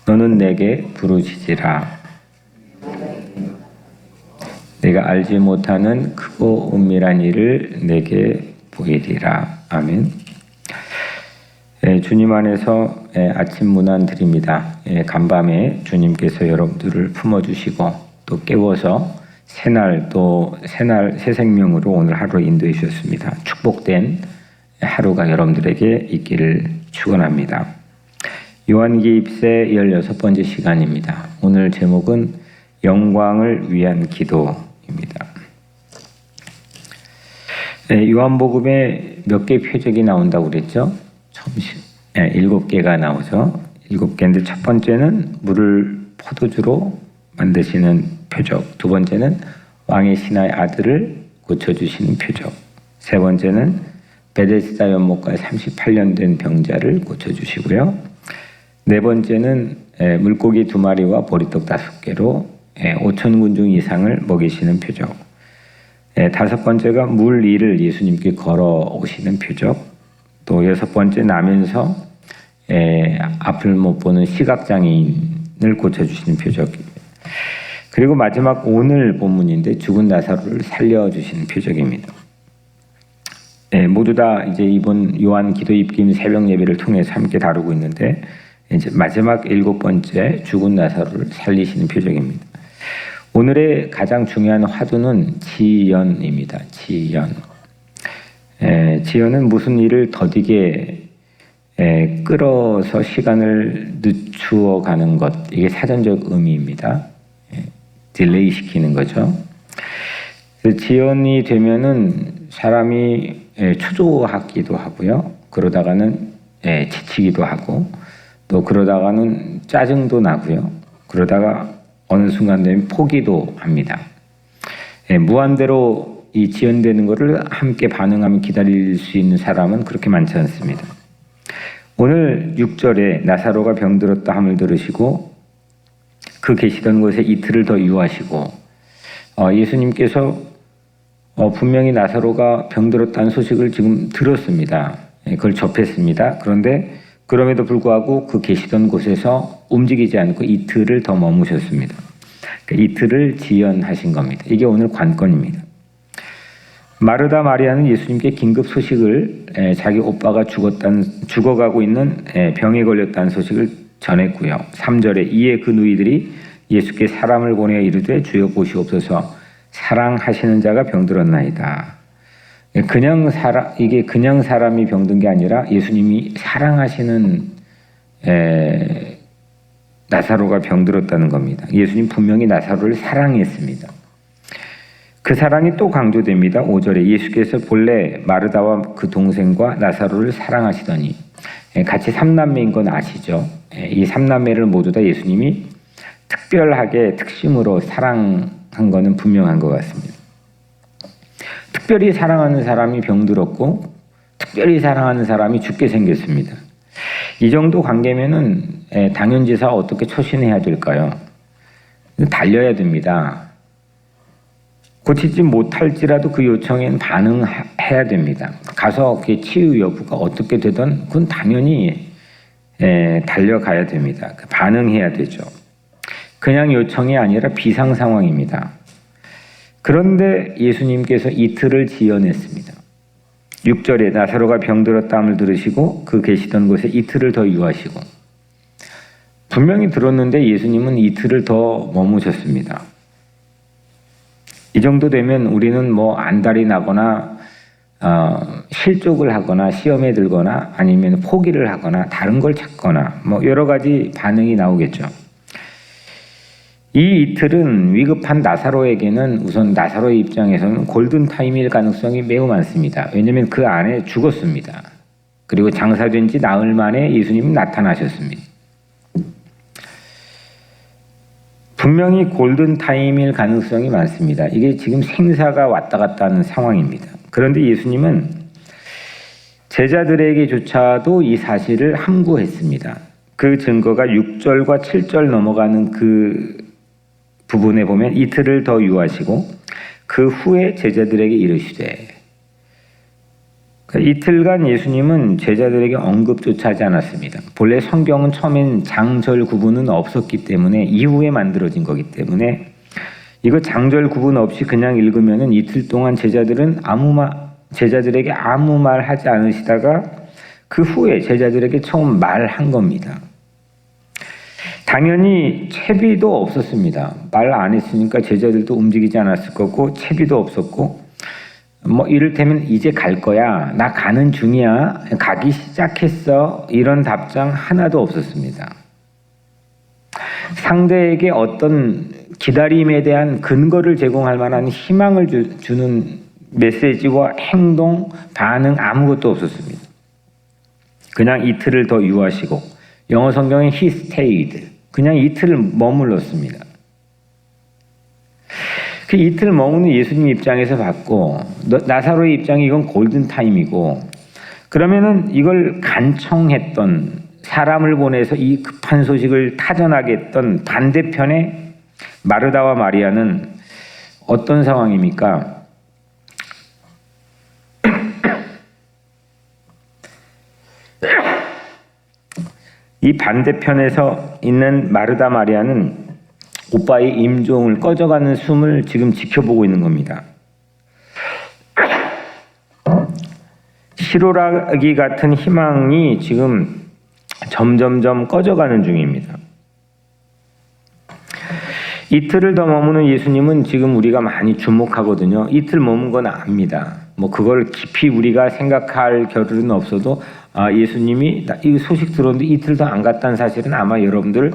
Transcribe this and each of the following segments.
너는 내게 부르짖으라. 내가 알지 못하는 크고 은밀한 일을 내게 보이리라. 아멘. 주님 안에서 아침 문안 드립니다. 간밤에 주님께서 여러분들을 품어주시고 또 깨워서 새날 새 생명으로 오늘 하루 인도해 주셨습니다. 축복된 하루가 여러분들에게 있기를 축원합니다. 요한계입세 16번째 시간입니다. 오늘 제목은 영광을 위한 기도입니다. 요한복음에 몇 개 표적이 나온다고 그랬죠? 7개가 나오죠. 7개인데 첫 번째는 물을 포도주로 만드시는 표적, 두 번째는 왕의 신하의 아들을 고쳐주시는 표적, 세 번째는 베데스다 연못가에 38년 된 병자를 고쳐주시고요, 네 번째는 물고기 2마리와 보리떡 5개로 5,000군 중 이상을 먹이시는 표적, 다섯 번째가 물 위를 예수님께 걸어오시는 표적, 또 6번째 나면서 앞을 못 보는 시각장애인을 고쳐주시는 표적입니다. 그리고 마지막 오늘 본문인데 죽은 나사로를 살려주시는 표적입니다. 모두 다 이제 이번 요한 기도 입김 새벽 예배를 통해서 함께 다루고 있는데 이제 마지막 7번째 죽은 나사로를 살리시는 표적입니다. 오늘의 가장 중요한 화두는 지연입니다. 지연은 무슨 일을 더디게 끌어서 시간을 늦추어 가는 것, 이게 사전적 의미입니다. 딜레이 시키는 거죠. 지연이 되면은 사람이 초조하기도 하고요. 그러다가는 지치기도 하고, 또 그러다가는 짜증도 나고요. 그러다가 어느 순간 되면 포기도 합니다. 무한대로 이 지연되는 것을 함께 반응하며 기다릴 수 있는 사람은 그렇게 많지 않습니다. 오늘 6절에 나사로가 병들었다 함을 들으시고 그 계시던 곳에 이틀을 더 유하시고, 예수님께서 분명히 나사로가 병들었다는 소식을 지금 들었습니다. 그걸 접했습니다. 그런데 그럼에도 불구하고 그 계시던 곳에서 움직이지 않고 이틀을 더 머무셨습니다. 이틀을 지연하신 겁니다. 이게 오늘 관건입니다. 마르다 마리아는 예수님께 긴급 소식을, 자기 오빠가 죽어가고 있는 병에 걸렸다는 소식을 전했고요. 3절에 이에 그 누이들이 예수께 사람을 보내어 이르되 주여 보시옵소서, 사랑하시는 자가 병들었나이다. 이게 그냥 사람이 병든 게 아니라 예수님이 사랑하시는 나사로가 병들었다는 겁니다. 예수님 분명히 나사로를 사랑했습니다. 그 사랑이 또 강조됩니다. 5절에 예수께서 본래 마르다와 그 동생과 나사로를 사랑하시더니, 같이 3남매인 건 아시죠? 이 3남매를 모두 다 예수님이 특별하게 특심으로 사랑한 거는 분명한 것 같습니다. 특별히 사랑하는 사람이 병들었고 특별히 사랑하는 사람이 죽게 생겼습니다. 이 정도 관계면은 당연지사 어떻게 처신해야 될까요? 달려야 됩니다. 고치지 못할지라도 그 요청에는 반응해야 됩니다. 가서 그 치유 여부가 어떻게 되든 그건 당연히 달려가야 됩니다. 반응해야 되죠. 그냥 요청이 아니라 비상 상황입니다. 그런데 예수님께서 이틀을 지연했습니다. 6절에 나사로가 병들었다함을 들으시고 그 계시던 곳에 이틀을 더 유하시고, 분명히 들었는데 예수님은 이틀을 더 머무셨습니다. 이 정도 되면 우리는 뭐 안달이 나거나 실족을 하거나 시험에 들거나 아니면 포기를 하거나 다른 걸 찾거나 뭐 여러 가지 반응이 나오겠죠. 이 이틀은 위급한 나사로에게는 우선 나사로의 입장에서는 골든타임일 가능성이 매우 많습니다. 왜냐하면 그 안에 죽었습니다. 그리고 장사된 지 나흘 만에 예수님이 나타나셨습니다. 분명히 골든타임일 가능성이 많습니다. 이게 지금 생사가 왔다 갔다 하는 상황입니다. 그런데 예수님은 제자들에게조차도 이 사실을 함구했습니다. 그 증거가 6절과 7절 넘어가는 그 부분에 보면 이틀을 더 유하시고 그 후에 제자들에게 이르시되, 이틀간 예수님은 제자들에게 언급조차 하지 않았습니다. 본래 성경은 처음엔 장절 구분은 없었기 때문에 이후에 만들어진 거기 때문에 이거 장절 구분 없이 그냥 읽으면은 이틀 동안 제자들에게 아무 말 하지 않으시다가 그 후에 제자들에게 처음 말한 겁니다. 당연히 채비도 없었습니다. 말 안 했으니까 제자들도 움직이지 않았을 거고 채비도 없었고 이를테면 이제 갈 거야, 나 가는 중이야, 가기 시작했어, 이런 답장 하나도 없었습니다. 상대에게 어떤 기다림에 대한 근거를 제공할 만한 희망을 주는 메시지와 행동, 반응 아무것도 없었습니다. 그냥 이틀을 더 유하시고, 영어 성경에 he stayed, 그냥 이틀을 머물렀습니다. 그 이틀 머무는 예수님 입장에서 봤고, 나사로의 입장이 이건 골든타임이고, 그러면은 이걸 간청했던, 사람을 보내서 이 급한 소식을 타전하게 했던 반대편의 마르다와 마리아는 어떤 상황입니까? 이 반대편에서 있는 마르다 마리아는 오빠의 임종을 꺼져가는 숨을 지금 지켜보고 있는 겁니다. 시로라기 같은 희망이 지금 점점점 꺼져가는 중입니다. 이틀을 더 머무는 예수님은 지금 우리가 많이 주목하거든요. 이틀 머문 건 압니다. 그걸 깊이 우리가 생각할 겨를은 없어도 예수님이 이 소식 들었는데 이틀 더 안 갔다는 사실은 아마 여러분들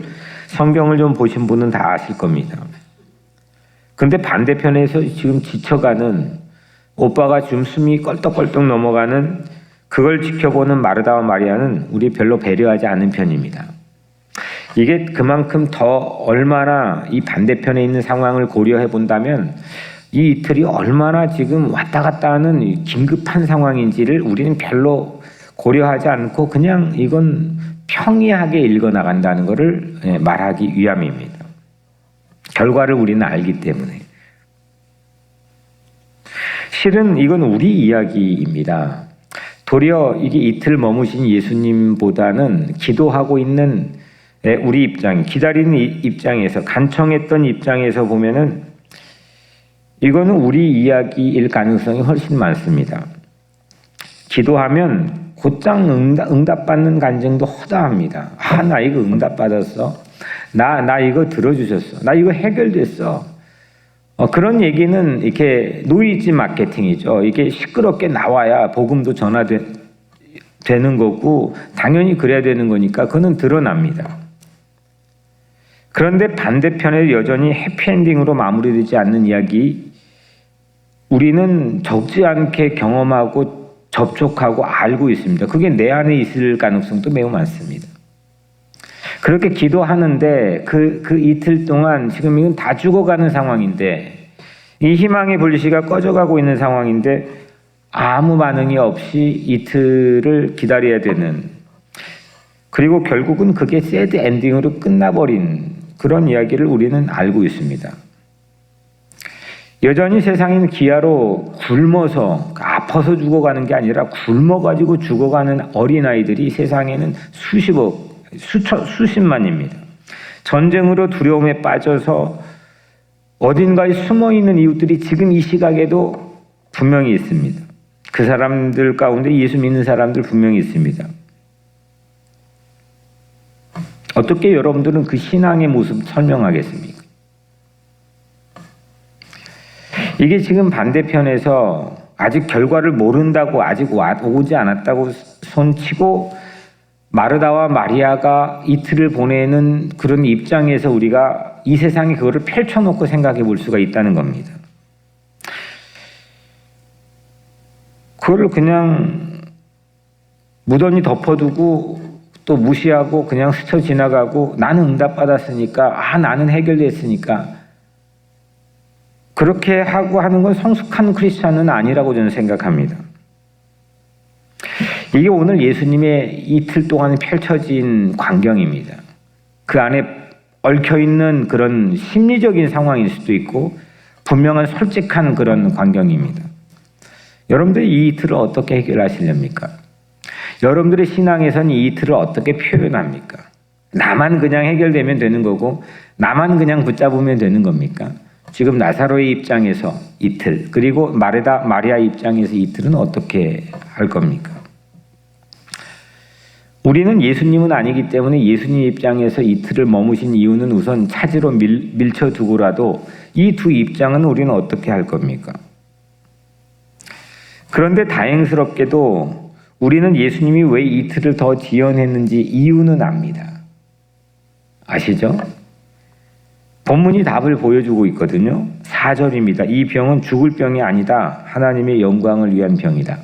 성경을 좀 보신 분은 다 아실 겁니다. 그런데 반대편에서 지금 지쳐가는, 오빠가 지금 숨이 껄떡껄떡 넘어가는, 그걸 지켜보는 마르다와 마리아는 우리 별로 배려하지 않는 편입니다. 이게 그만큼 더 얼마나 이 반대편에 있는 상황을 고려해 본다면 이 이틀이 얼마나 지금 왔다 갔다 하는 긴급한 상황인지를 우리는 별로 고려하지 않고 그냥 이건 평이하게 읽어나간다는 것을 말하기 위함입니다. 결과를 우리는 알기 때문에. 실은 이건 우리 이야기입니다. 도리어 이게 이틀 머무신 예수님보다는 기도하고 있는 우리 입장, 기다리는 입장에서, 간청했던 입장에서 보면은 이거는 우리 이야기일 가능성이 훨씬 많습니다. 기도하면 곧장 응답받는 간증도 허다합니다. 나 이거 응답받았어. 나 이거 들어주셨어. 나 이거 해결됐어. 그런 얘기는 이렇게 노이즈 마케팅이죠. 이게 시끄럽게 나와야 복음도 전화되는 거고 당연히 그래야 되는 거니까 그거는 드러납니다. 그런데 반대편에 여전히 해피엔딩으로 마무리되지 않는 이야기, 우리는 적지 않게 경험하고 접촉하고 알고 있습니다. 그게 내 안에 있을 가능성도 매우 많습니다. 그렇게 기도하는데 그 이틀 동안 지금 이건 다 죽어가는 상황인데, 이 희망의 불씨가 꺼져가고 있는 상황인데 아무 반응이 없이 이틀을 기다려야 되는, 그리고 결국은 그게 새드 엔딩으로 끝나버린 그런 이야기를 우리는 알고 있습니다. 여전히 세상에는 기아로 굶어서, 아파서 죽어가는 게 아니라 굶어가지고 죽어가는 어린아이들이 세상에는 수십억, 수십만입니다. 전쟁으로 두려움에 빠져서 어딘가에 숨어있는 이웃들이 지금 이 시각에도 분명히 있습니다. 그 사람들 가운데 예수 믿는 사람들 분명히 있습니다. 어떻게 여러분들은 그 신앙의 모습 설명하겠습니까? 이게 지금 반대편에서 아직 결과를 모른다고, 아직 오지 않았다고 손치고 마르다와 마리아가 이틀을 보내는 그런 입장에서 우리가 이 세상에 그거를 펼쳐놓고 생각해 볼 수가 있다는 겁니다. 그거를 그냥 무던히 덮어두고 또 무시하고 그냥 스쳐 지나가고, 나는 응답받았으니까, 나는 해결됐으니까, 그렇게 하고 하는 건 성숙한 크리스찬은 아니라고 저는 생각합니다. 이게 오늘 예수님의 이틀 동안 펼쳐진 광경입니다. 그 안에 얽혀있는 그런 심리적인 상황일 수도 있고 분명한 솔직한 그런 광경입니다. 여러분들이 이 이틀을 어떻게 해결하시렵니까? 여러분들의 신앙에서는 이 이틀을 어떻게 표현합니까? 나만 그냥 해결되면 되는 거고 나만 그냥 붙잡으면 되는 겁니까? 지금 나사로의 입장에서 이틀, 그리고 마리아 입장에서 이틀은 어떻게 할 겁니까? 우리는 예수님은 아니기 때문에 예수님 입장에서 이틀을 머무신 이유는 우선 차지로 밀쳐두고라도 이 두 입장은 우리는 어떻게 할 겁니까? 그런데 다행스럽게도 우리는 예수님이 왜 이틀을 더 지연했는지 이유는 압니다. 아시죠? 본문이 답을 보여주고 있거든요. 4절입니다. 이 병은 죽을 병이 아니다. 하나님의 영광을 위한 병이다.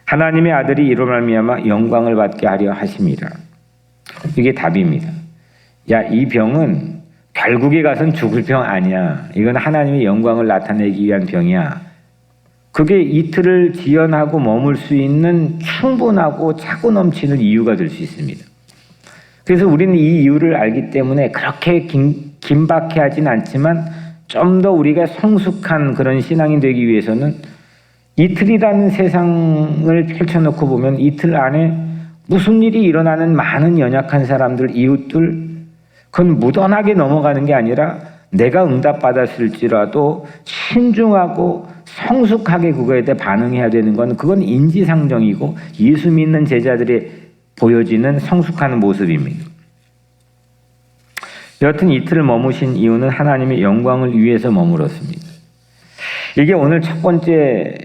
하나님의 아들이 이로 말미암아 영광을 받게 하려 하심이라. 이게 답입니다. 야, 이 병은 결국에 가서는 죽을 병 아니야. 이건 하나님의 영광을 나타내기 위한 병이야. 그게 이틀을 지연하고 머물 수 있는 충분하고 차고 넘치는 이유가 될 수 있습니다. 그래서 우리는 이 이유를 알기 때문에 그렇게 긴박해 하진 않지만 좀 더 우리가 성숙한 그런 신앙이 되기 위해서는 이틀이라는 세상을 펼쳐놓고 보면 이틀 안에 무슨 일이 일어나는 많은 연약한 사람들, 이웃들, 그건 무던하게 넘어가는 게 아니라 내가 응답받았을지라도 신중하고 성숙하게 그거에 대해 반응해야 되는 건 그건 인지상정이고 예수 믿는 제자들의 보여지는 성숙한 모습입니다. 여하튼 이틀을 머무신 이유는 하나님의 영광을 위해서 머물었습니다. 이게 오늘 첫 번째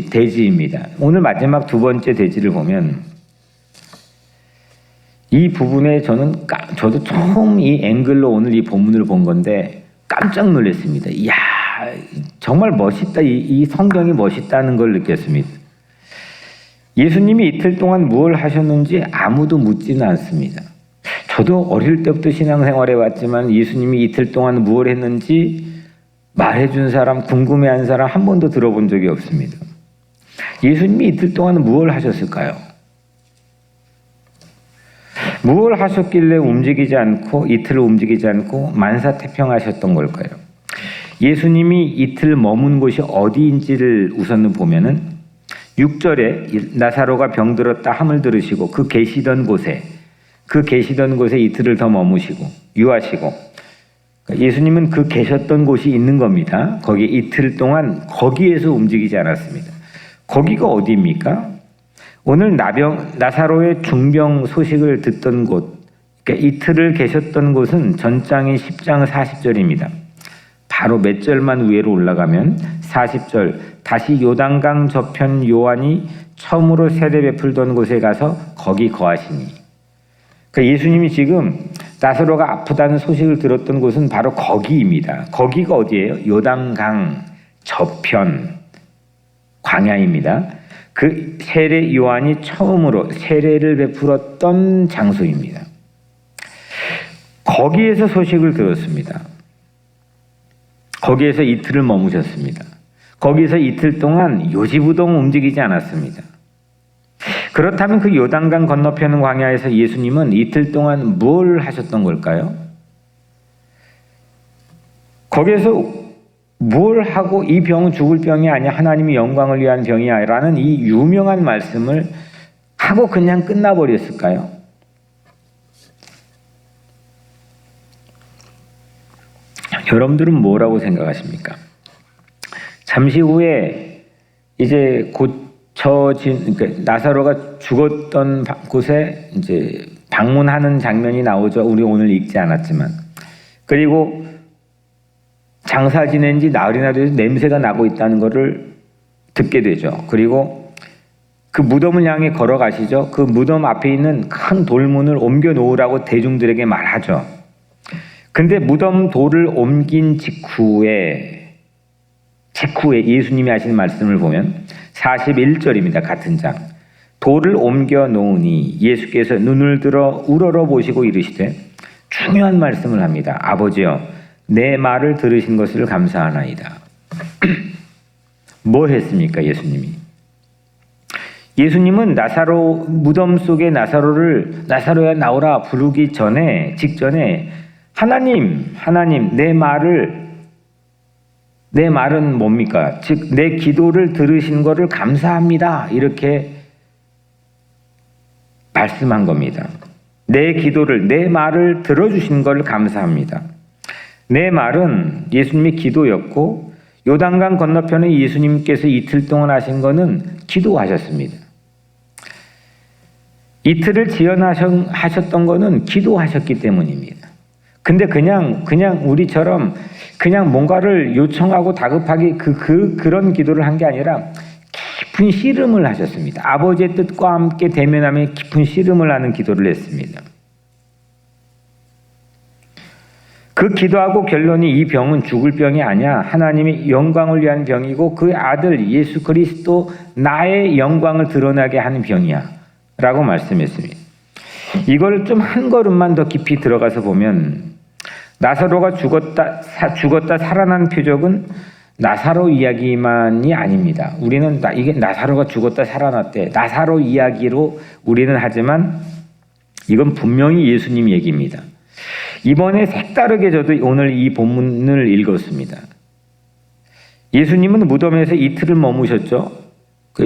대지입니다. 오늘 마지막 두 번째 대지를 보면 이 부분에 저도 처음 이 앵글로 오늘 이 본문을 본 건데 깜짝 놀랐습니다. 이야, 정말 멋있다. 이 성경이 멋있다는 걸 느꼈습니다. 예수님이 이틀 동안 무엇을 하셨는지 아무도 묻지는 않습니다. 저도 어릴 때부터 신앙생활해 왔지만 예수님이 이틀 동안 무엇을 했는지 말해준 사람, 궁금해한 사람 한 번도 들어본 적이 없습니다. 예수님이 이틀 동안 무엇을 하셨을까요? 무엇을 하셨길래 이틀을 움직이지 않고 만사태평하셨던 걸까요? 예수님이 이틀 머문 곳이 어디인지를 우선 보면은 6절에 나사로가 병들었다 함을 들으시고 그 계시던 곳에 이틀을 더 머무시고 유하시고, 예수님은 그 계셨던 곳이 있는 겁니다. 거기 이틀 동안 거기에서 움직이지 않았습니다. 거기가 어디입니까? 오늘 나사로의 중병 소식을 듣던 곳, 그러니까 이틀을 계셨던 곳은 전장의 10장 40절입니다. 바로 몇 절만 위로 올라가면 40절, 다시 요단강 저편 요한이 처음으로 세례 베풀던 곳에 가서 거기 거하시니. 그러니까 예수님이 지금 나사로가 아프다는 소식을 들었던 곳은 바로 거기입니다. 거기가 어디예요? 요단강 저편 광야입니다. 그 세례 요한이 처음으로 세례를 베풀었던 장소입니다. 거기에서 소식을 들었습니다. 거기에서 이틀을 머무셨습니다. 거기에서 이틀 동안 요지부동 움직이지 않았습니다. 그렇다면 그 요단강 건너편 광야에서 예수님은 이틀 동안 뭘 하셨던 걸까요? 거기에서 뭘 하고 이 병은 죽을 병이 아니야, 하나님의 영광을 위한 병이야 라는 이 유명한 말씀을 하고 그냥 끝나버렸을까요? 여러분들은 뭐라고 생각하십니까? 잠시 후에 이제 그러니까 나사로가 죽었던 곳에 이제 방문하는 장면이 나오죠. 우리 오늘 읽지 않았지만. 그리고 장사 지낸 지 나흘이나 돼서 냄새가 나고 있다는 것을 듣게 되죠. 그리고 그 무덤을 향해 걸어가시죠. 그 무덤 앞에 있는 큰 돌문을 옮겨 놓으라고 대중들에게 말하죠. 근데 무덤 돌을 옮긴 직후에 예수님이 하시는 말씀을 보면 41절입니다. 같은 장. 돌을 옮겨 놓으니 예수께서 눈을 들어 우러러 보시고 이르시되, 중요한 말씀을 합니다. 아버지여, 내 말을 들으신 것을 감사하나이다. 뭐 했습니까, 예수님이? 예수님은 무덤 속에 나사로야 나오라 부르기 직전에 하나님, 내 말을 내 말은 뭡니까? 즉 내 기도를 들으신 것을 감사합니다. 이렇게 말씀한 겁니다. 내 기도를, 내 말을 들어주신 걸 감사합니다. 내 말은 예수님의 기도였고 요단강 건너편에 예수님께서 이틀 동안 하신 것은 기도하셨습니다. 이틀을 지연하셨던 것은 기도하셨기 때문입니다. 근데 그냥 우리처럼 그냥 뭔가를 요청하고 다급하게 그런 기도를 한 게 아니라 깊은 씨름을 하셨습니다. 아버지의 뜻과 함께 대면하며 깊은 씨름을 하는 기도를 했습니다. 그 기도하고 결론이 이 병은 죽을 병이 아니야. 하나님의 영광을 위한 병이고 그 아들 예수 그리스도 나의 영광을 드러나게 하는 병이야. 라고 말씀했습니다. 이걸 좀 한 걸음만 더 깊이 들어가서 보면 나사로가 죽었다 살아난 표적은 나사로 이야기만이 아닙니다. 우리는 이게 나사로가 죽었다 살아났대. 나사로 이야기로 우리는 하지만 이건 분명히 예수님 얘기입니다. 이번에 색다르게 저도 오늘 이 본문을 읽었습니다. 예수님은 무덤에서 이틀을 머무셨죠.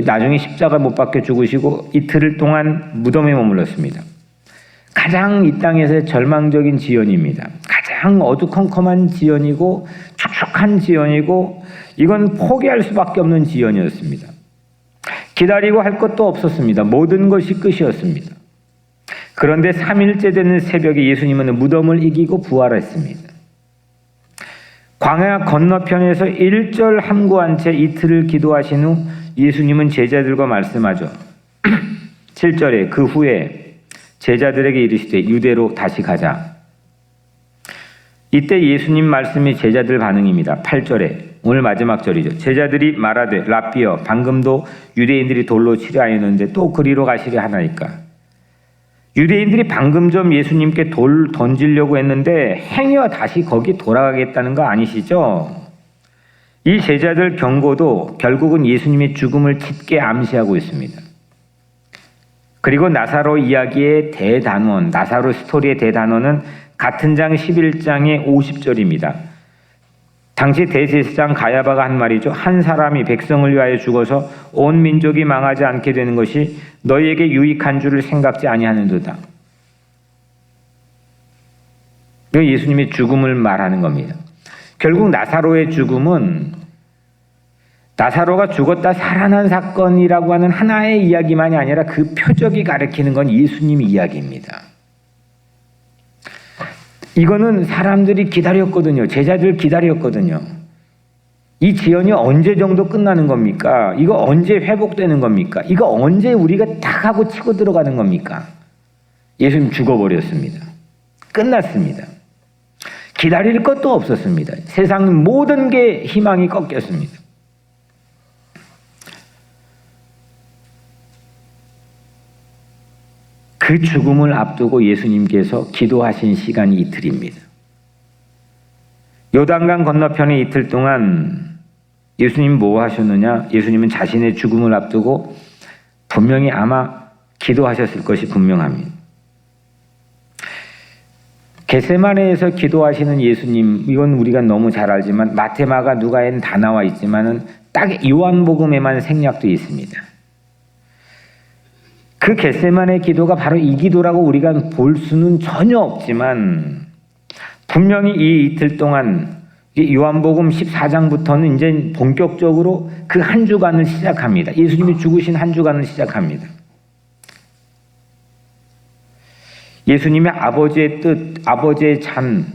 나중에 십자가 못 박혀 죽으시고 이틀 동안 무덤에 머물렀습니다. 가장 이 땅에서의 절망적인 지연입니다. 가장 어두컴컴한 지연이고 축축한 지연이고 이건 포기할 수밖에 없는 지연이었습니다. 기다리고 할 것도 없었습니다. 모든 것이 끝이었습니다. 그런데 3일째 되는 새벽에 예수님은 무덤을 이기고 부활했습니다. 광야 건너편에서 1절 함구한 채 이틀을 기도하신 후 예수님은 제자들과 말씀하죠. 7절에 그 후에 제자들에게 이르시되 유대로 다시 가자. 이때 예수님 말씀이 제자들 반응입니다. 8절에 오늘 마지막 절이죠. 제자들이 말하되 랍비여 방금도 유대인들이 돌로 치려 하였는데 또 그리로 가시려 하나이까. 유대인들이 방금 전 예수님께 돌 던지려고 했는데 행여 다시 거기 돌아가겠다는 거 아니시죠? 이 제자들 경고도 결국은 예수님의 죽음을 짙게 암시하고 있습니다. 그리고 나사로 이야기의 대단원, 나사로 스토리의 대단원은 같은 장 11장의 50절입니다. 당시 대제사장 가야바가 한 말이죠. 한 사람이 백성을 위하여 죽어서 온 민족이 망하지 않게 되는 것이 너희에게 유익한 줄을 생각지 아니하는도다. 이건 예수님의 죽음을 말하는 겁니다. 결국 나사로의 죽음은 나사로가 죽었다 살아난 사건이라고 하는 하나의 이야기만이 아니라 그 표적이 가리키는 건 예수님 이야기입니다. 이거는 사람들이 기다렸거든요. 제자들 기다렸거든요. 이 지연이 언제 정도 끝나는 겁니까? 이거 언제 회복되는 겁니까? 이거 언제 우리가 딱 하고 치고 들어가는 겁니까? 예수님 죽어버렸습니다. 끝났습니다. 기다릴 것도 없었습니다. 세상 모든 게 희망이 꺾였습니다. 그 죽음을 앞두고 예수님께서 기도하신 시간이 이틀입니다. 요단강 건너편에 이틀 동안 예수님 뭐 하셨느냐? 예수님은 자신의 죽음을 앞두고 분명히 아마 기도하셨을 것이 분명합니다. 겟세마네에서 기도하시는 예수님, 이건 우리가 너무 잘 알지만 마태, 마가, 누가에는 다 나와 있지만은 딱 요한복음에만 생략되어 있습니다. 그 겟세마네 기도가 바로 이 기도라고 우리가 볼 수는 전혀 없지만 분명히 이 이틀 동안 요한복음 14장부터는 이제 본격적으로 그 한 주간을 시작합니다. 예수님이 죽으신 한 주간을 시작합니다. 예수님의 아버지의 뜻, 아버지의 잔,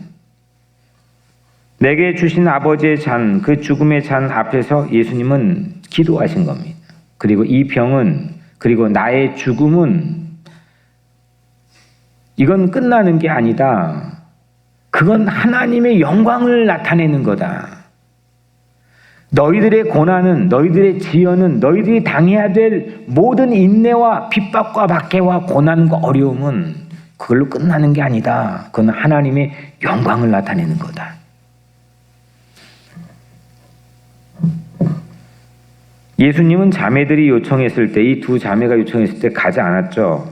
내게 주신 아버지의 잔, 그 죽음의 잔 앞에서 예수님은 기도하신 겁니다. 그리고 이 병은, 그리고 나의 죽음은 이건 끝나는 게 아니다. 그건 하나님의 영광을 나타내는 거다. 너희들의 고난은, 너희들의 지연은, 너희들이 당해야 될 모든 인내와 핍박과 박해와 고난과 어려움은 그걸로 끝나는 게 아니다. 그건 하나님의 영광을 나타내는 거다. 예수님은 자매들이 요청했을 때, 이 두 자매가 요청했을 때 가지 않았죠.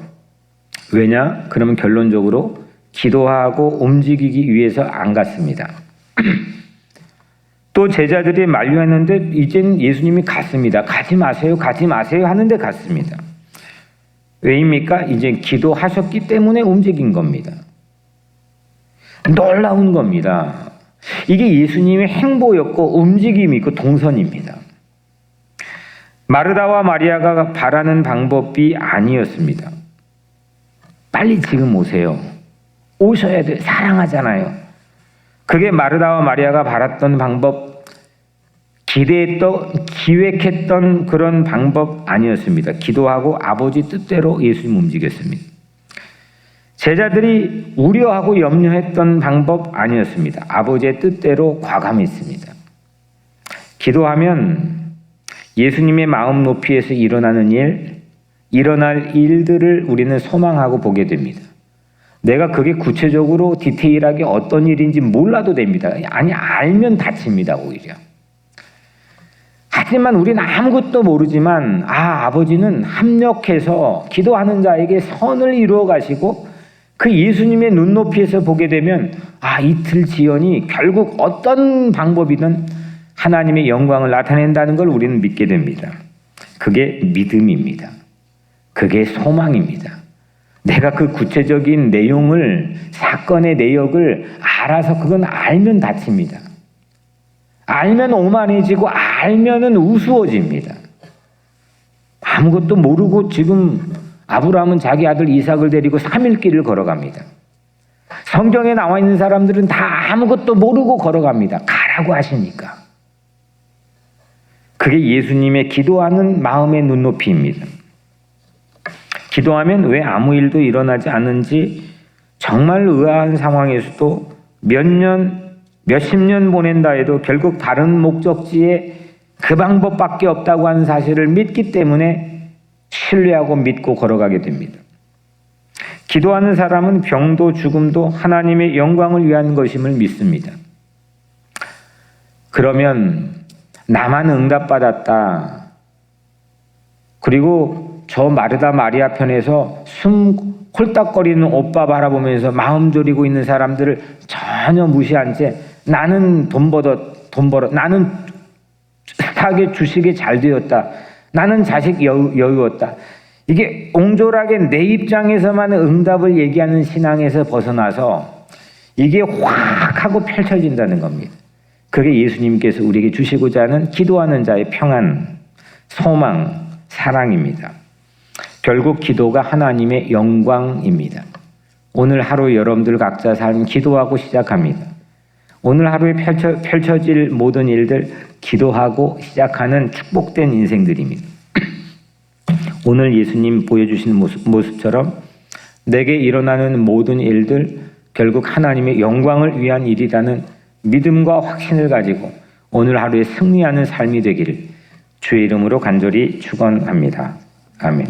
왜냐? 그러면 결론적으로 기도하고 움직이기 위해서 안 갔습니다. 또 제자들이 만류했는데 이젠 예수님이 갔습니다. 가지 마세요, 가지 마세요 하는데 갔습니다. 왜입니까? 이제 기도하셨기 때문에 움직인 겁니다. 놀라운 겁니다. 이게 예수님의 행보였고 움직임이 있고 동선입니다. 마르다와 마리아가 바라는 방법이 아니었습니다. 빨리 지금 오세요. 오셔야 돼. 사랑하잖아요. 그게 마르다와 마리아가 바랐던 방법, 기획했던 그런 방법 아니었습니다. 기도하고 아버지 뜻대로 예수님 움직였습니다. 제자들이 우려하고 염려했던 방법 아니었습니다. 아버지의 뜻대로 과감했습니다. 기도하면 예수님의 마음 높이에서 일어날 일들을 우리는 소망하고 보게 됩니다. 내가 그게 구체적으로 디테일하게 어떤 일인지 몰라도 됩니다. 아니, 알면 다칩니다, 오히려. 하지만 우리는 아무것도 모르지만 아버지는 합력해서 기도하는 자에게 선을 이루어 가시고 그 예수님의 눈높이에서 보게 되면 이틀 지연이 결국 어떤 방법이든 하나님의 영광을 나타낸다는 걸 우리는 믿게 됩니다. 그게 믿음입니다. 그게 소망입니다. 내가 그 구체적인 내용을, 사건의 내역을 알아서 그건 알면 다칩니다. 알면 오만해지고 알면은 우스워집니다. 아무것도 모르고 지금 아브라함은 자기 아들 이삭을 데리고 3일 길을 걸어갑니다. 성경에 나와 있는 사람들은 다 아무것도 모르고 걸어갑니다. 가라고 하시니까. 그게 예수님의 기도하는 마음의 눈높이입니다. 기도하면 왜 아무 일도 일어나지 않는지 정말 의아한 상황에서도 몇십 년 보낸다 해도 결국 다른 목적지에 그 방법밖에 없다고 하는 사실을 믿기 때문에 신뢰하고 믿고 걸어가게 됩니다. 기도하는 사람은 병도 죽음도 하나님의 영광을 위한 것임을 믿습니다. 그러면 나만 응답받았다. 그리고 저 마르다 마리아 편에서 숨 홀딱거리는 오빠 바라보면서 마음 졸이고 있는 사람들을 전혀 무시한 채 나는 돈 벌어, 나는 사계 주식에 잘 되었다. 나는 자식 여유었다. 이게 옹졸하게 내 입장에서만 응답을 얘기하는 신앙에서 벗어나서 이게 확 하고 펼쳐진다는 겁니다. 그게 예수님께서 우리에게 주시고자 하는 기도하는 자의 평안, 소망, 사랑입니다. 결국 기도가 하나님의 영광입니다. 오늘 하루 여러분들 각자 삶 기도하고 시작합니다. 오늘 하루에 펼쳐질 모든 일들 기도하고 시작하는 축복된 인생들입니다. 오늘 예수님 보여주시는 모습처럼 내게 일어나는 모든 일들 결국 하나님의 영광을 위한 일이라는 믿음과 확신을 가지고 오늘 하루에 승리하는 삶이 되기를 주의 이름으로 간절히 축원합니다. 아멘.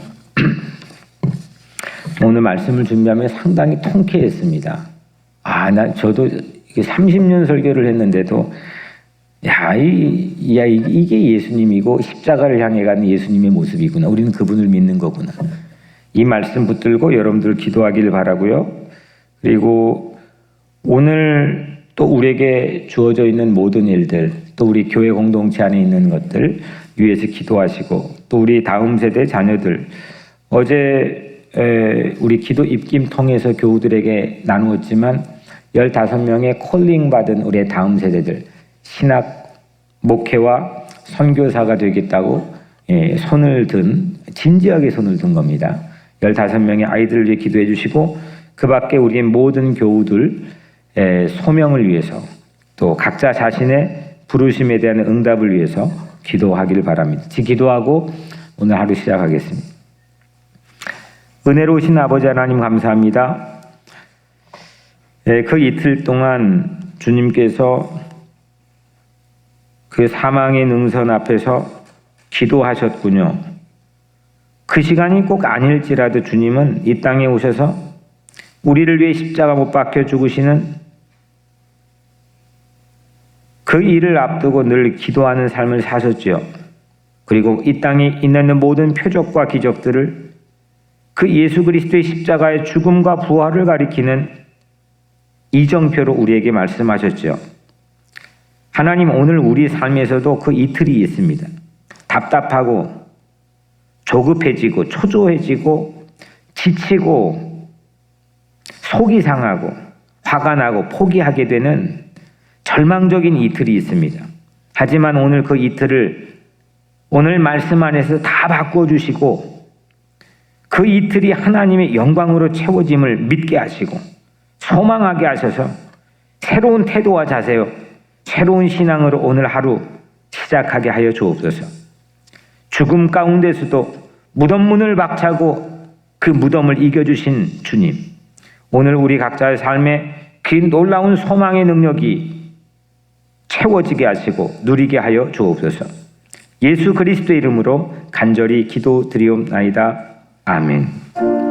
오늘 말씀을 준비하면 상당히 통쾌했습니다. 저도 30년 설교를 했는데도 이게 예수님이고 십자가를 향해 가는 예수님의 모습이구나. 우리는 그분을 믿는 거구나. 이 말씀 붙들고 여러분들 기도하기를 바라고요. 그리고 오늘 또 우리에게 주어져 있는 모든 일들, 또 우리 교회 공동체 안에 있는 것들 위해서 기도하시고 또 우리 다음 세대 자녀들 어제 우리 기도 입김 통해서 교우들에게 나누었지만 15명의 콜링 받은 우리의 다음 세대들 신학 목회와 선교사가 되겠다고 진지하게 손을 든 겁니다. 15명의 아이들을 위해 기도해 주시고 그 밖에 우리의 모든 교우들 소명을 위해서 또 각자 자신의 부르심에 대한 응답을 위해서 기도하기를 바랍니다. 기도하고 오늘 하루 시작하겠습니다. 은혜로우신 아버지 하나님 감사합니다. 그 이틀 동안 주님께서 그 사망의 능선 앞에서 기도하셨군요. 그 시간이 꼭 아닐지라도 주님은 이 땅에 오셔서 우리를 위해 십자가 못 박혀 죽으시는 그 일을 앞두고 늘 기도하는 삶을 사셨지요. 그리고 이 땅에 있는 모든 표적과 기적들을 그 예수 그리스도의 십자가의 죽음과 부활을 가리키는 이정표로 우리에게 말씀하셨죠. 하나님, 오늘 우리 삶에서도 그 이틀이 있습니다. 답답하고 조급해지고 초조해지고 지치고 속이 상하고 화가 나고 포기하게 되는 절망적인 이틀이 있습니다. 하지만 오늘 그 이틀을 오늘 말씀 안에서 다 바꿔주시고 그 이틀이 하나님의 영광으로 채워짐을 믿게 하시고 소망하게 하셔서 새로운 태도와 자세요, 새로운 신앙으로 오늘 하루 시작하게 하여 주옵소서. 죽음 가운데서도 무덤 문을 박차고 그 무덤을 이겨주신 주님, 오늘 우리 각자의 삶에 그 놀라운 소망의 능력이 채워지게 하시고 누리게 하여 주옵소서. 예수 그리스도의 이름으로 간절히 기도드리옵나이다. 아멘.